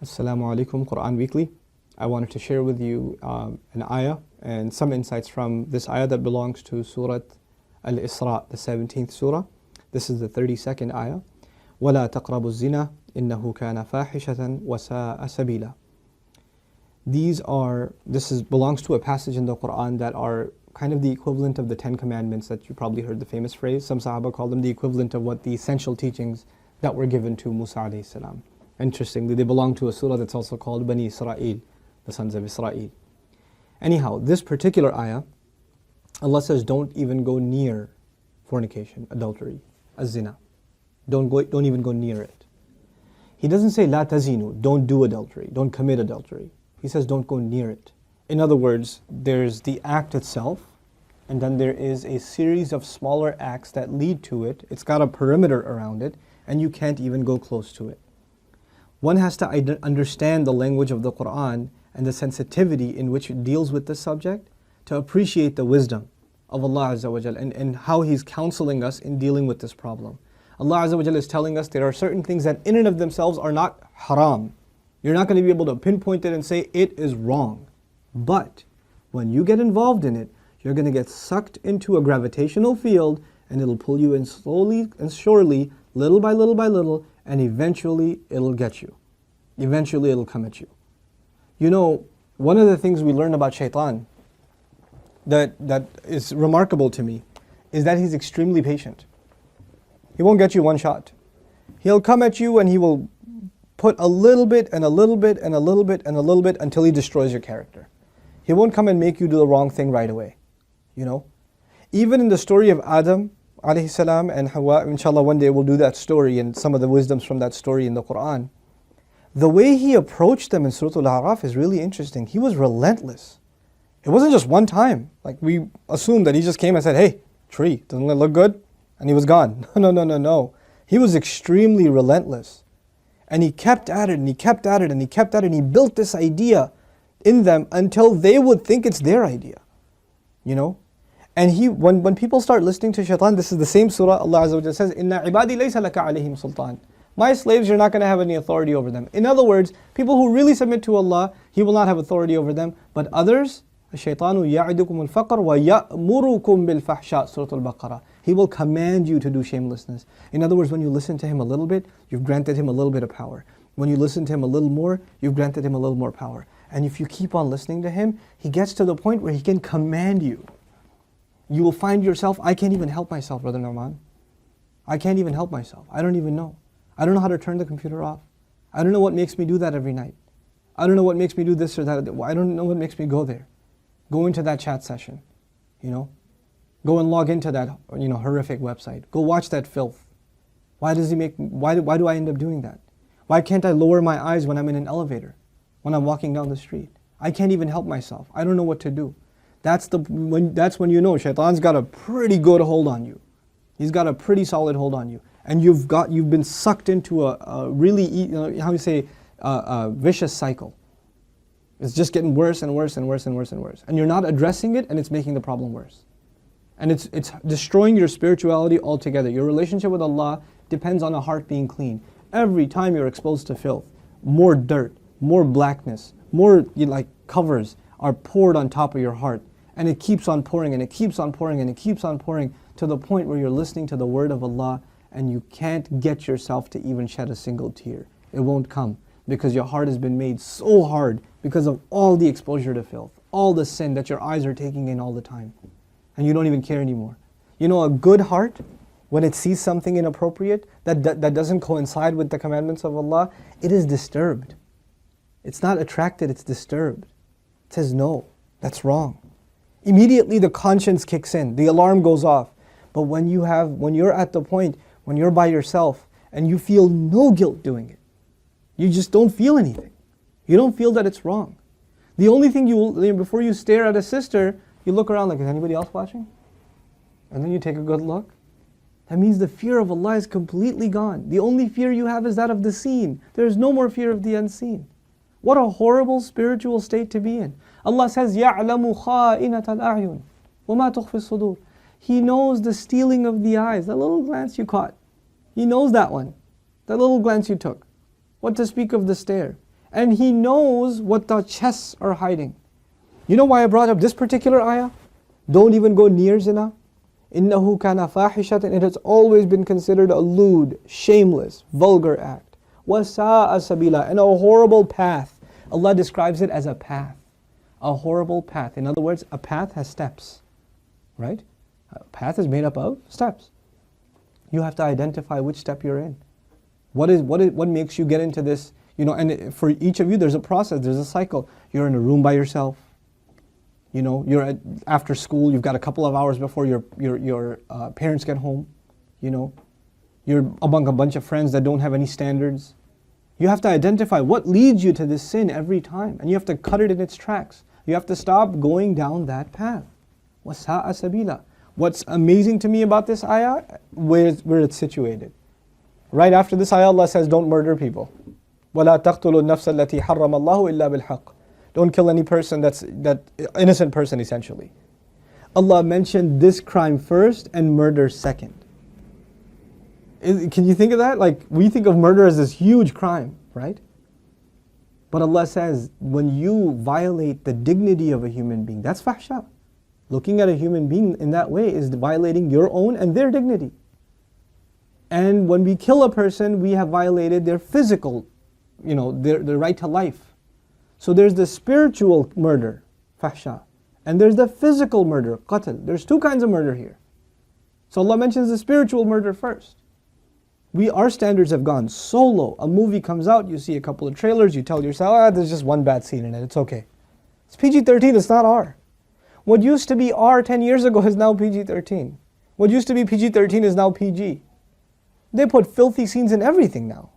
Assalamu alaikum, Quran Weekly. I wanted to share with you an ayah and some insights from this ayah that belongs to Surah Al-Isra, the 17th surah. This is the 32nd ayah. وَلَا تَقْرَبُوا الزِّنَا إِنَّهُ كَانَ فَاحِشَةً وَسَاءَ سَبِيلًا. This belongs to a passage in the Quran that are kind of the equivalent of the 10 commandments that you probably heard the famous phrase. Some Sahaba call them the equivalent of what the essential teachings that were given to Musa alayhi salam. Interestingly, they belong to a surah that's also called Bani Israel, the sons of Israel. Anyhow, this particular ayah, Allah says don't even go near fornication, adultery, az-zina. Don't even go near it. He doesn't say la tazinu, don't do adultery, don't commit adultery. He says don't go near it. In other words, there's the act itself, and then there is a series of smaller acts that lead to it. It's got a perimeter around it, and you can't even go close to it. One has to understand the language of the Quran and the sensitivity in which it deals with this subject to appreciate the wisdom of Allah Azza wa Jal and how He's counseling us in dealing with this problem. Allah Azza wa Jal is telling us there are certain things that in and of themselves are not haram. You're not going to be able to pinpoint it and say it is wrong. But when you get involved in it, you're going to get sucked into a gravitational field and it'll pull you in slowly and surely, little by little by little, and eventually it'll get you. Eventually it'll come at you. You know, one of the things we learn about shaitan that is remarkable to me is that he's extremely patient. He won't get you one shot. He'll come at you and he will put a little bit and a little bit and a little bit and a little bit until he destroys your character. He won't come and make you do the wrong thing right away. You know? Even in the story of Adam alayhi salam and Hawa, inshallah one day we'll do that story and some of the wisdoms from that story in the Quran. The way he approached them in Surah Al-A'raf is really interesting. He was relentless. It wasn't just one time. Like we assumed that he just came and said, hey, tree, doesn't it look good? And he was gone. No. He was extremely relentless. And he kept at it and he kept at it and he kept at it and he built this idea in them until they would think it's their idea. You know? And when people start listening to shaitan, this is the same surah, Allah Azza wa Jalla says, Inna ibadi laysa laka alayhim sultan. My slaves, you're not going to have any authority over them. In other words, people who really submit to Allah, He will not have authority over them. But others, الشَّيْطَانُ يَعِدُكُمُ الْفَقْرَ وَيَأْمُرُكُمْ بِالْفَحْشَاءِ Surah Al-Baqarah. He will command you to do shamelessness. In other words, when you listen to him a little bit, you've granted him a little bit of power. When you listen to him a little more, you've granted him a little more power. And if you keep on listening to him, he gets to the point where he can command you. You will find yourself, I can't even help myself, Brother Nouman. I can't even help myself. I don't even know. I don't know how to turn the computer off. I don't know what makes me do that every night. I don't know what makes me do this or that. I don't know what makes me go there. Go into that chat session, you know. Go and log into that, horrific website. Go watch that filth. Why do I end up doing that? Why can't I lower my eyes when I'm in an elevator? When I'm walking down the street? I can't even help myself. I don't know what to do. That's when you know shaitan's got a pretty good hold on you. He's got a pretty solid hold on you. And you've been sucked into a really, a vicious cycle. It's just getting worse and worse and worse and worse and worse. And you're not addressing it and it's making the problem worse. And it's destroying your spirituality altogether. Your relationship with Allah depends on a heart being clean. Every time you're exposed to filth, more dirt, more blackness, more covers are poured on top of your heart. And it keeps on pouring and it keeps on pouring and it keeps on pouring to the point where you're listening to the word of Allah and you can't get yourself to even shed a single tear. It won't come because your heart has been made so hard because of all the exposure to filth, all the sin that your eyes are taking in all the time. And you don't even care anymore. You know, a good heart, when it sees something inappropriate that doesn't coincide with the commandments of Allah, it is disturbed. It's not attracted, it's disturbed. It says, no, that's wrong. Immediately the conscience kicks in, the alarm goes off. But when you're at the point, when you're by yourself and you feel no guilt doing it, you just don't feel anything. You don't feel that it's wrong. The only thing before you stare at a sister, you look around like, is anybody else watching? And then you take a good look. That means the fear of Allah is completely gone. The only fear you have is that of the seen. There is no more fear of the unseen. What a horrible spiritual state to be in. Allah says, يَعْلَمُ خَائِنَةَ الْأَعْيُنِ وَمَا تُخْفِي الصُّدُورِ. He knows the stealing of the eyes, that little glance you caught. He knows that one, that little glance you took. What to speak of the stare. And He knows what the chests are hiding. You know why I brought up this particular ayah? Don't even go near zina. إِنَّهُ كَانَ فَاحِشَةً. It has always been considered a lewd, shameless, vulgar act. وَسَاءَ سَبِيلًا. And a horrible path. Allah describes it as a path. A horrible path. In other words, a path has steps. Right? A path is made up of steps. You have to identify which step you're in. What makes you get into this? You know, and for each of you, there's a process, there's a cycle. You're in a room by yourself. You know, you're after school. You've got a couple of hours before your parents get home. You know, you're among a bunch of friends that don't have any standards. You have to identify what leads you to this sin every time, and you have to cut it in its tracks. You have to stop going down that path. وَسَاءَ سَبِيلًا. What's amazing to me about this ayah, where it's situated. Right after this ayah, Allah says, don't murder people. وَلَا تَقْتُلُوا النَّفْسَ الَّتِي حَرَّمَ اللَّهُ إِلَّا بِالْحَقِّ. Don't kill any person that innocent person essentially. Allah mentioned this crime first and murder second. Can you think of that? Like, we think of murder as this huge crime, right? But Allah says, when you violate the dignity of a human being, that's fahsha. Looking at a human being in that way is violating your own and their dignity. And when we kill a person, we have violated their physical, you know, their right to life. So there's the spiritual murder, fahsha, and there's the physical murder, qatl. There's two kinds of murder here. So Allah mentions the spiritual murder first. Our standards have gone so low. A movie comes out, you see a couple of trailers, you tell yourself, there's just one bad scene in it, it's okay. It's PG-13, it's not R. What used to be R 10 years ago is now PG-13. What used to be PG-13 is now PG. They put filthy scenes in everything now.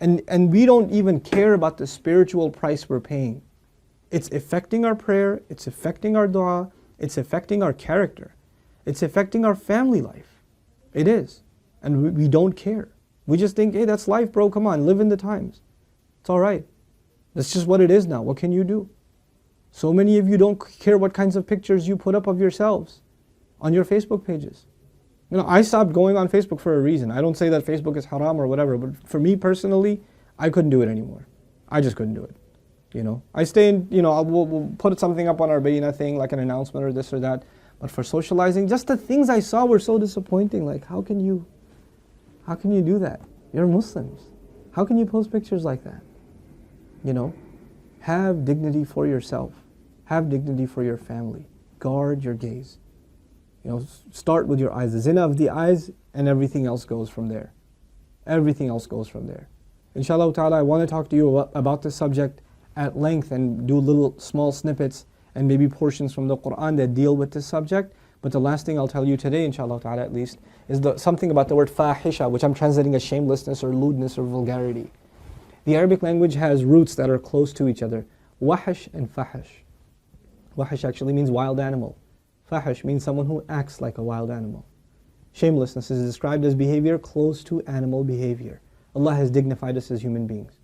And we don't even care about the spiritual price we're paying. It's affecting our prayer, it's affecting our dua, it's affecting our character. It's affecting our family life. It is. And we don't care. We just think, hey, that's life, bro, come on, live in the times. It's alright. That's just what it is now. What can you do? So many of you don't care what kinds of pictures you put up of yourselves on your Facebook pages. You know, I stopped going on Facebook for a reason. I don't say that Facebook is haram or whatever, but for me personally, I couldn't do it anymore. I just couldn't do it. You know, I stay in, you know, we'll put something up on our Bayina thing, like an announcement or this or that. But for socializing, just the things I saw were so disappointing. Like, how can you do that? You're Muslims. How can you post pictures like that? You know, have dignity for yourself. Have dignity for your family. Guard your gaze. You know, start with your eyes. The zina of the eyes, and everything else goes from there. Everything else goes from there. Inshallah ta'ala, I want to talk to you about this subject at length and do little small snippets and maybe portions from the Quran that deal with this subject. But the last thing I'll tell you today, inshallah ta'ala at least, is something about the word fahisha, which I'm translating as shamelessness or lewdness or vulgarity. The Arabic language has roots that are close to each other. Wahish and fahish. Wahish actually means wild animal. Fahish means someone who acts like a wild animal. Shamelessness is described as behavior close to animal behavior. Allah has dignified us as human beings.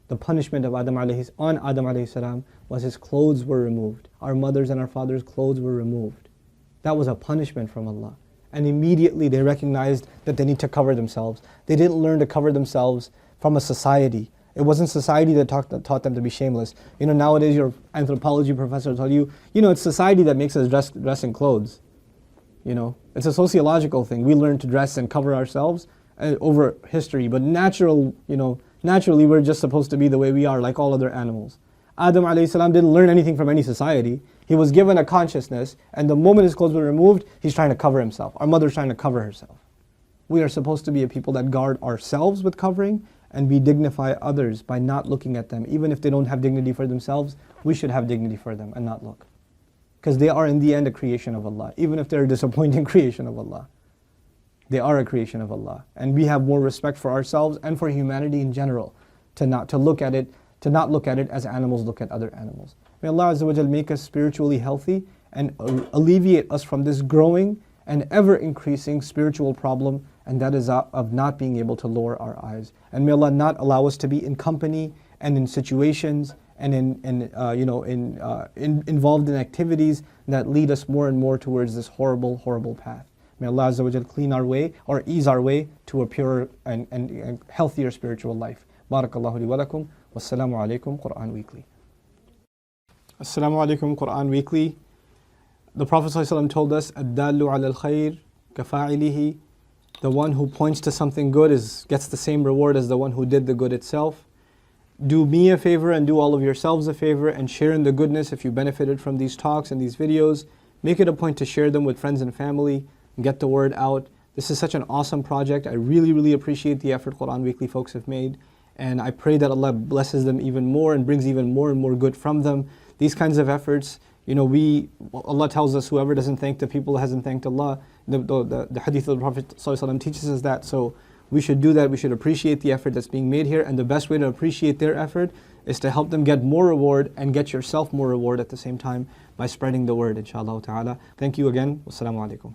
The punishment of Adam alayhi salam was his clothes were removed. Our mothers and our fathers' clothes were removed. That was a punishment from Allah. And immediately they recognized that they need to cover themselves. They didn't learn to cover themselves from a society. It wasn't society that taught them to be shameless. You know, nowadays your anthropology professor will tell you, you know, it's society that makes us dress in clothes. You know, it's a sociological thing. We learn to dress and cover ourselves over history, but naturally we're just supposed to be the way we are, like all other animals. Adam alayhi salam didn't learn anything from any society. He was given a consciousness, and the moment his clothes were removed, he's trying to cover himself. Our mother's trying to cover herself. We are supposed to be a people that guard ourselves with covering, and we dignify others by not looking at them. Even if they don't have dignity for themselves, we should have dignity for them and not look. Because they are in the end a creation of Allah. Even if they're a disappointing creation of Allah, they are a creation of Allah. And we have more respect for ourselves and for humanity in general, to not look at it as animals look at other animals. May Allah Azza wa Jal make us spiritually healthy and alleviate us from this growing and ever increasing spiritual problem, and that is of not being able to lower our eyes. And may Allah not allow us to be in company and in situations and involved in activities that lead us more and more towards this horrible, horrible path. May Allah Azza wa Jal clean our way or ease our way to a purer and healthier spiritual life. Barakallahu li wa lakum. Wassalamu alaikum, Quran Weekly. Assalamu alaikum, Quran Weekly. The Prophet ﷺ told us, "Ad-dallu ala al-khayr kafa'ilihi." The one who points to something good gets the same reward as the one who did the good itself. Do me a favor and do all of yourselves a favor and share in the goodness if you benefited from these talks and these videos. Make it a point to share them with friends and family and get the word out. This is such an awesome project. I really, really appreciate the effort Quran Weekly folks have made. And I pray that Allah blesses them even more and brings even more and more good from them. These kinds of efforts, Allah tells us whoever doesn't thank the people hasn't thanked Allah. The hadith of the Prophet ﷺ teaches us that. So we should do that. We should appreciate the effort that's being made here. And the best way to appreciate their effort is to help them get more reward and get yourself more reward at the same time by spreading the word, inshallah ta'ala. Thank you again. Wassalamu alaikum.